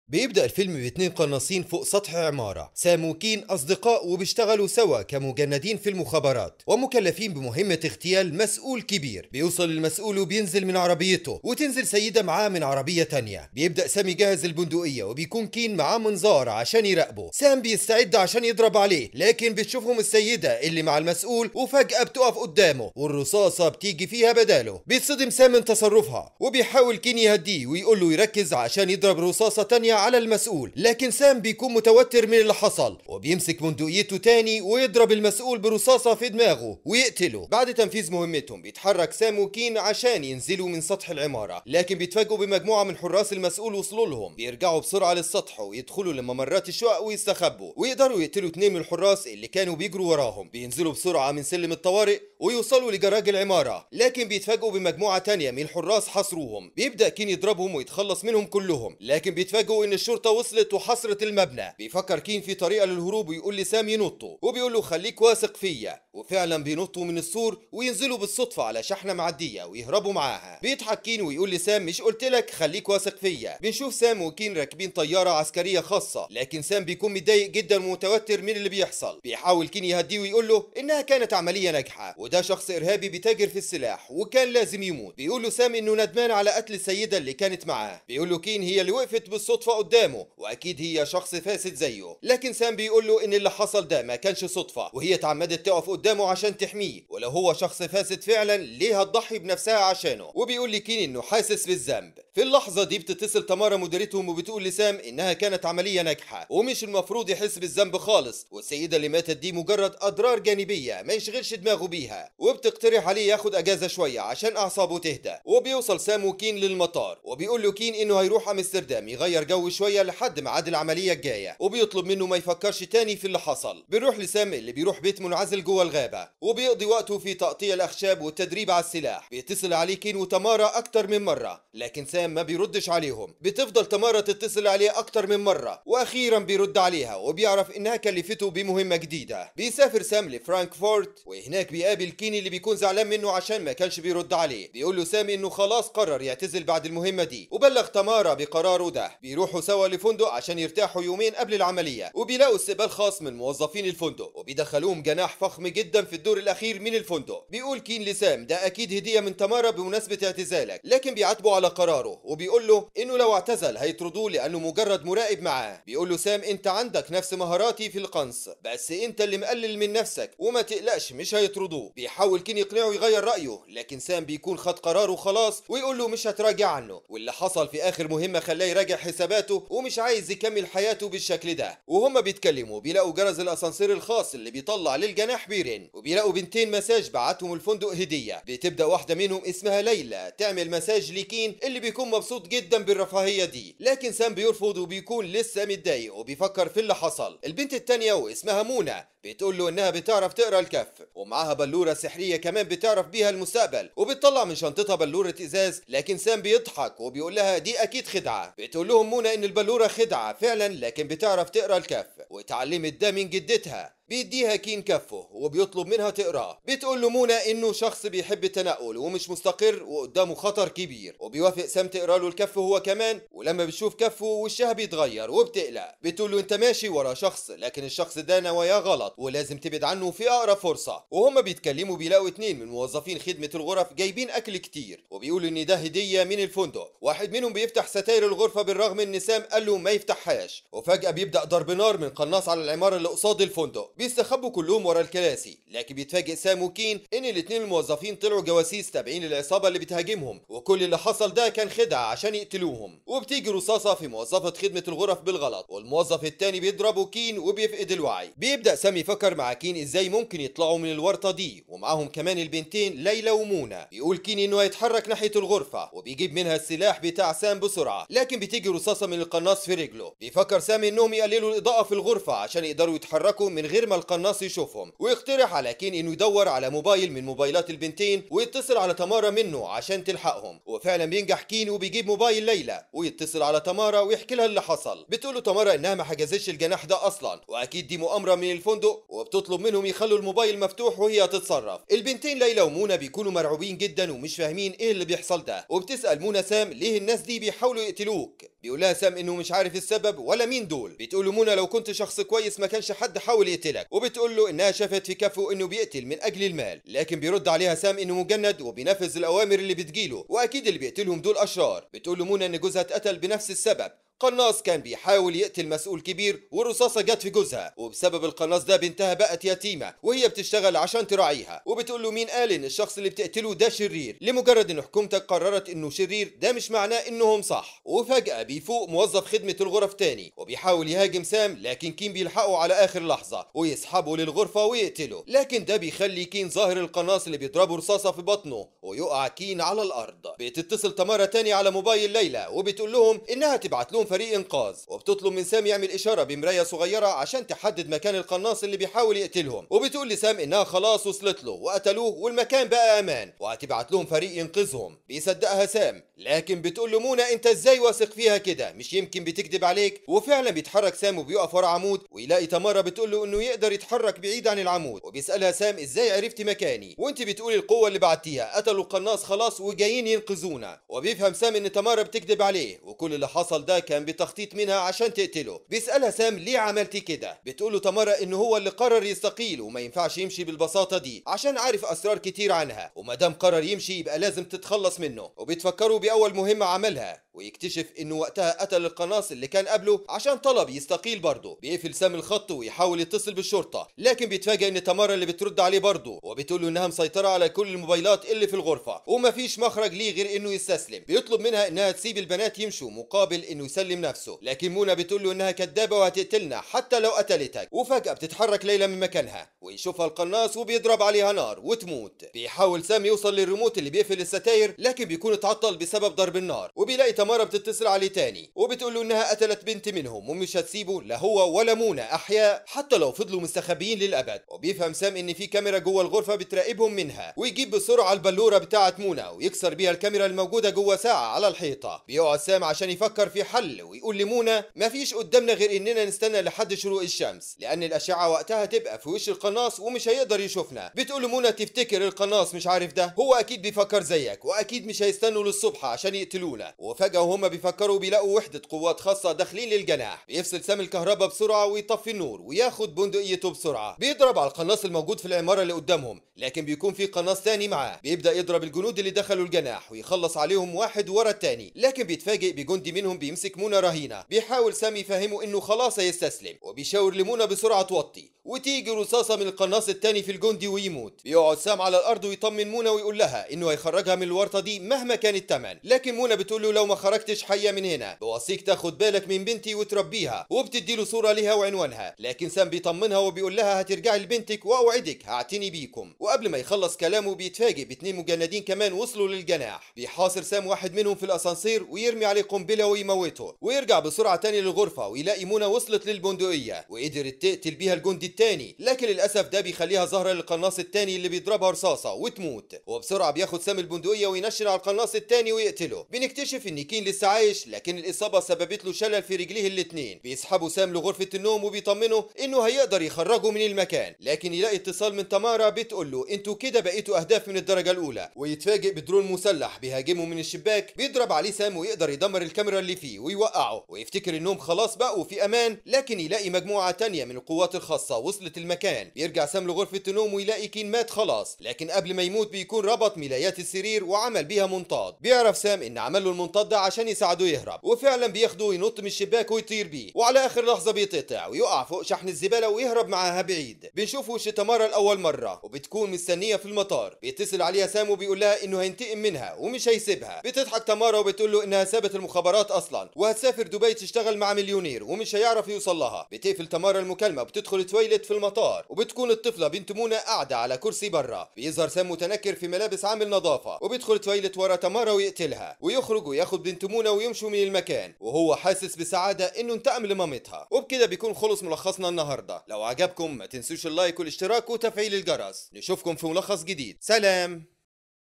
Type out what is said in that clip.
بيبدأ الفيلم باتنين قناصين فوق سطح عمارة. سام وكين أصدقاء وبيشتغلوا سوا كمجندين في المخابرات ومكلفين بمهمة اغتيال مسؤول كبير. بيوصل المسؤول وبينزل من عربيته وتنزل سيدة معاه من عربية تانية. بيبدأ سام يجهز البندقية وبيكون كين معاه منظار عشان يراقبه. سام بيستعد عشان يضرب عليه، لكن بتشوفهم السيدة اللي مع المسؤول وفجأة بتقف قدامه والرصاصة بتيجي فيها بداله. بيتصدم سام من تصرفها وبيحاول كين يهديه ويقول له يركز عشان يضرب رصاصة تانية على المسؤول، لكن سام بيكون متوتر من اللي حصل وبيمسك بندقيته تاني ويضرب المسؤول برصاصة في دماغه ويقتله. بعد تنفيذ مهمتهم بيتحرك سام وكين عشان ينزلوا من سطح العمارة، لكن بيتفاجئوا بمجموعة من حراس المسؤول وصلوا لهم. بيرجعوا بسرعة للسطح ويدخلوا لممرات الشقق ويستخبوا ويقدروا يقتلوا اتنين من الحراس اللي كانوا بيجروا وراهم. بينزلوا بسرعة من سلم الطوارئ ويوصلوا لجراج العمارة، لكن بيتفاجئوا بمجموعة تانية من الحراس حاصروهم. بيبدأ كين يضربهم ويتخلص منهم كلهم، لكن بيتفاجئوا ان الشرطة وصلت وحصرت المبنى. بيفكر كين في طريقة للهروب ويقول لسام ينطوا، وبيقول له خليك واثق فيا. وفعلا بينطوا من السور وينزلوا بالصدفة على شحنة معدية ويهربوا معاها. بيضحك كين ويقول لسام مش قلت لك خليك واثق فيا. بنشوف سام وكين راكبين طيارة عسكرية خاصة، لكن سام بيكون متضايق جدا ومتوتر من اللي بيحصل. بيحاول كين يهديه ويقول له انها كانت عملية ناجحة وده شخص ارهابي بيتاجر في السلاح وكان لازم يموت. بيقول له سام انه ندمان على قتل السيدة اللي كانت معاه. بيقول له كين هي اللي وقفت بالصدفة قدامه واكيد هي شخص فاسد زيه، لكن سام بيقول له ان اللي حصل ده ما كانش صدفة وهي اتعمدت تقف قدامه عشان تحميه، ولو هو شخص فاسد فعلا ليه هتضحي بنفسها عشانه. وبيقول لكين انه حاسس بالذنب. في اللحظة دي بتتصل تمارا مديرتهم وبتقول لسام انها كانت عملية ناجحة ومش المفروض يحس بالذنب خالص، والسيدة اللي ماتت دي مجرد اضرار جانبية ما يشغلش دماغه بيها. وبتقترح عليه ياخد اجازة شوية عشان اعصابه تهدى. وبيوصل سام وكين للمطار وبيقول له كين انه هيروح امستردام يغير جو شوية لحد ميعاد العملية الجاية، وبيطلب منه ما يفكرش تاني في اللي حصل. بنروح لسام اللي بيروح بيت منعزل جوه الغابة وبيقضي وقته في تقطيع الاخشاب والتدريب على السلاح. بيتصل عليه كين وتمارا اكتر من مرة، لكن سام ما بيردش عليهم. بتفضل تمارا تتصل عليه اكتر من مرة واخيرا بيرد عليها وبيعرف انها كلفته بمهمة جديدة. بيسافر سام لفرانكفورت وهناك بيقابل كين اللي بيكون زعلان منه عشان ما كانش بيرد عليه. بيقول له سام انه خلاص قرر يعتزل بعد المهمة دي وبلغ تمارا بقراره ده. بيروحوا سوا لفندق عشان يرتاحوا يومين قبل العملية، وبيلاقوا استقبال خاص من موظفين الفندق وبيدخلوهم جناح فخم جدا في الدور الاخير من الفندق. بيقول كين لسام ده اكيد هدية من تمارا بمناسبة اعتزالك، لكن بيعاتبه على قراره وبيقول له انه لو اعتزل هيطردوه لانه مجرد مراقب معاه. بيقول له سام انت عندك نفس مهاراتي في القنص، بس انت اللي مقلل من نفسك وما تقلقش مش هيطردوه. بيحاول كين يقنعه يغير رايه، لكن سام بيكون خد قراره خلاص ويقول له مش هتراجع عنه، واللي حصل في اخر مهمة خلاه يراجع حساباته ومش عايز يكمل حياته بالشكل ده. وهما بيتكلموا بيلاقوا جرس الاسانسير الخاص اللي بيطلع للجناح بيرن، وبيلاقوا بنتين مساج بعتهم الفندق هدية. بتبدا واحدة منهم اسمها ليلى تعمل مساج لكين اللي بيكون مبسوط جدا بالرفاهية دي، لكن سام بيرفض وبيكون لسه متضايق وبيفكر في اللي حصل. البنت التانية واسمها منى بتقول له انها بتعرف تقرا الكف ومعاها بلوره سحريه كمان بتعرف بيها المستقبل، وبتطلع من شنطتها بلوره ازاز، لكن سام بيضحك وبيقول لها دي اكيد خدعه. بتقول لهم منى ان البلوره خدعه فعلا لكن بتعرف تقرا الكف واتعلمت ده من جدتها. بيديها كين كفه وبيطلب منها تقراه. بتقول له منى انه شخص بيحب التنقل ومش مستقر وقدامه خطر كبير، وبيوافق سام تقرا له الكف هو كمان. ولما بتشوف كفه وشها بيتغير وبتقلق. بتقول له انت ماشي ورا شخص لكن الشخص ده نواياه غلط ولازم تبعد عنه في اقرب فرصه. وهما بيتكلموا بيلاقوا اتنين من موظفين خدمه الغرف جايبين اكل كتير وبيقولوا ان ده هديه من الفندق. واحد منهم بيفتح ستاير الغرفه بالرغم ان سام قال له ما يفتحهاش، وفجاه بيبدا ضرب نار من قناص على العماره اللي قصاد الفندق. بيستخبوا كلهم ورا الكراسي، لكن بيتفاجئ سام وكين ان الاتنين الموظفين طلعوا جواسيس تابعين للعصابه اللي بتهاجمهم، وكل اللي حصل ده كان خدعه عشان يقتلوهم. وبتيجي رصاصه في موظفه خدمه الغرف بالغلط والموظف التاني بيضربه كين وبيفقد الوعي. بيبدا سام يفكر مع كين ازاي ممكن يطلعوا من الورطه دي، ومعاهم كمان البنتين ليلى ومنى. بيقول كين انه هيتحرك ناحيه الغرفه وبيجيب منها السلاح بتاع سام بسرعه، لكن بتيجي رصاصه من القناص في رجله. بيفكر سام انهم يقللوا الاضاءه في الغرفه عشان يقدروا يتحركوا من غير ما القناص يشوفهم، ويقترح على كين انه يدور على موبايل من موبايلات البنتين ويتصل على تمارا منه عشان تلحقهم. وفعلا بينجح كين وبيجيب موبايل ليلى ويتصل على تمارا ويحكي لها اللي حصل. بتقول له تمارا انها ما حجزتش الجناح ده اصلا واكيد دي مؤامره من الفندق، وبتطلب منهم يخلوا الموبايل مفتوح وهي تتصرف. البنتين ليلى ومنى بيكونوا مرعوبين جدا ومش فاهمين ايه اللي بيحصل ده، وبتسال منى سام ليه الناس دي بيحاولوا يقتلوك. بيقول لها سام انه مش عارف السبب ولا مين دول. بتقول له منى لو كنت شخص كويس ما كانش حد حاول يقتلك، وبتقول له انها شافت في كفه انه بيقتل من اجل المال، لكن بيرد عليها سام انه مجند وبينفذ الاوامر اللي بتجيله، واكيد اللي بيقتلهم دول اشرار. بتقول له منى ان جوزها اتقتل بنفس السبب، قناص كان بيحاول يقتل مسؤول كبير والرصاصة جت في جوزها، وبسبب القناص ده بنتها بقت يتيمة وهي بتشتغل عشان تراعيها. وبتقول له مين قال ان الشخص اللي بتقتله ده شرير؟ لمجرد ان حكومتك قررت انه شرير ده مش معناه انهم صح. وفجأة بيفوق موظف خدمة الغرف تاني وبيحاول يهاجم سام، لكن كين بيلحقه على اخر لحظة ويسحبه للغرفة ويقتله، لكن ده بيخلي كين ظاهر القناص اللي بيضربه رصاصة في بطنه ويقع كين على الارض. بتتصل تمارا تاني على موبايل ليلى وبتقول لهم انها تبعت لهم فريق انقاذ، وبتطلب من سام يعمل اشاره بمرايه صغيره عشان تحدد مكان القناص اللي بيحاول يقتلهم، وبتقول لسام انها خلاص وصلت له وقتلوه والمكان بقى امان وهتبعت لهم فريق ينقذهم. بيصدقها سام، لكن بتقول له منى انت ازاي واثق فيها كده؟ مش يمكن بتكذب عليك؟ وفعلا بيتحرك سام وبيقف ورا عمود ويلاقي تمارا بتقول له انه يقدر يتحرك بعيد عن العمود، وبيسالها سام ازاي عرفتي مكاني وانت بتقولي القوه اللي بعتيها؟ قتلوا القناص خلاص وجايين ينقذونا. وبيفهم سام ان تمارا بتكذب عليه وكل اللي حصل ده كان بتخطيط منها عشان تقتله. بيسألها سام ليه عملتي كده؟ بتقوله تمارا انه هو اللي قرر يستقيل وما ينفعش يمشي بالبساطة دي عشان عارف اسرار كتير عنها، وما دام قرر يمشي يبقى لازم تتخلص منه. وبيتفكروا باول مهمة عملها ويكتشف انه وقتها قتل القناص اللي كان قبله عشان طلب يستقيل برضه. بيقفل سام الخط ويحاول يتصل بالشرطة، لكن بيتفاجئ ان تمارا اللي بترد عليه برضه وبتقول له انها مسيطرة على كل الموبايلات اللي في الغرفة ومفيش مخرج ليه غير انه يستسلم. بيطلب منها انها تسيب البنات يمشوا مقابل انه يسلم نفسه، لكن منى بتقول له انها كدابة وهتقتلنا حتى لو قتلتك. وفجأة بتتحرك ليلى من مكانها ويشوفها القناص وبيضرب عليها نار وتموت. بيحاول سام يوصل للريموت اللي بيقفل الستاير لكن بيكون اتعطل بسبب ضرب النار، وبيلاقي تمارا بتتصل عليه تاني وبتقول له انها قتلت بنت منهم ومش هتسيبه لا هو ولا منى احياء حتى لو فضلوا مستخبيين للابد. وبيفهم سام ان في كاميرا جوه الغرفة بتراقبهم منها، ويجيب بسرعة البلورة بتاعة منى ويكسر بيها الكاميرا الموجودة جوه ساعة على الحيطة. بيقعد سام عشان يفكر في حل ويقول لمنى مفيش قدامنا غير اننا نستنى لحد شروق الشمس لان الاشعة وقتها تبقى في وش القناص ومش هيقدر يشوفنا. بتقول منى تفتكر القناص مش عارف ده؟ هو اكيد بيفكر زيك واكيد مش هيستنوا للصبح عشان يقتلونا. وفجأة وهم بيفكروا بيلاقوا وحدة قوات خاصة داخلين للجناح. بيفصل سام الكهرباء بسرعة ويطفي النور وياخد بندقيته بسرعة. بيضرب على القناص الموجود في العمارة اللي قدامهم، لكن بيكون في قناص تاني معاه. بيبدأ يضرب الجنود اللي دخلوا الجناح ويخلص عليهم واحد ورا التاني، لكن بيتفاجئ بجندي منهم بيمسك منى رهينة. بيحاول سام يفهمه انه خلاص هيستسلم وبيشاور لمنى بسرعة توطي وتيجي رصاصة من القناص التاني في الجندي ويموت. بيقعد سام على الارض ويطمن منى ويقول لها انه هيخرجها من الورطة دي مهما كان الثمن، لكن منى بتقول له لو ما خرجتش حية من هنا بوصيك تاخد بالك من بنتي وتربيها، وبتدي له صورة ليها وعنوانها. لكن سام بيطمنها وبيقول لها هترجعي لبنتك واوعدك هعتني بيكم. وقبل ما يخلص كلامه بيتفاجئ باتنين مجندين كمان وصلوا للجناح. بيحاصر سام واحد منهم في الاسانسير ويرمي عليه قنبلة ويموته، ويرجع بسرعة تاني للغرفة ويلاقي منى وصلت للبندقية وقدرت تقتل بيها الجندي التاني، لكن للاسف ده بيخليها ظاهرة للقناص التاني اللي بيضربها رصاصة وتموت. وبسرعة بياخد سام البندقية وينشن على القناص التاني ويقتله. بنكتشف ان كين لسه عايش، لكن الاصابة سببت له شلل في رجليه الاتنين. بيسحبوا سام لغرفة النوم وبيطمنه انه هيقدر يخرجه من المكان، لكن يلاقي اتصال من تمارا بتقول له انتوا كده بقيتوا اهداف من الدرجة الاولى، ويتفاجئ بدرون مسلح بيهاجمه من الشباك. بيضرب عليه سام ويقدر يدمر الكاميرا اللي فيه ويوقعه، ويفتكر انهم خلاص بقوا في امان، لكن يلاقي مجموعة تانية من القوات الخاصة وصلت المكان. بيرجع سام لغرفة النوم ويلاقي كين مات خلاص، لكن قبل ما يموت بيكون ربط ملايات السرير وعمل بيها منطاد. بيعرف سام ان عمل له المنطاد ده عشان يساعده يهرب، وفعلا بياخده وينط من الشباك ويطير بيه، وعلى اخر لحظة بيتقطع ويقع فوق شحن الزبالة ويهرب معاها بعيد. بنشوف وش تمارا لاول مرة وبتكون مستنية في المطار. بيتصل عليها سام وبيقول لها انه هينتقم منها ومش هيسيبها. بتضحك تمارا وبتقول له انها سابت المخابرات اصلا وهتسافر دبي تشتغل مع مليونير ومش هيعرف يوصل لها. بتقفل تمارا المكالمة وبتدخل تويلت في المطار، وبتكون الطفلة بنت منى قاعدة على كرسي برا. بيظهر سام متنكر في ملابس عامل نظافة وبيدخل تويلت ورا تمارا ويقتلها ويخرج وياخد بنت منى ويمشوا من المكان، وهو حاسس بسعادة انه انتقم لمامتها. وبكده بيكون خلص ملخصنا النهاردة. لو عجبكم ما تنسوش اللايك والاشتراك وتفعيل الجرس. نشوفكم في ملخص جديد. سلام.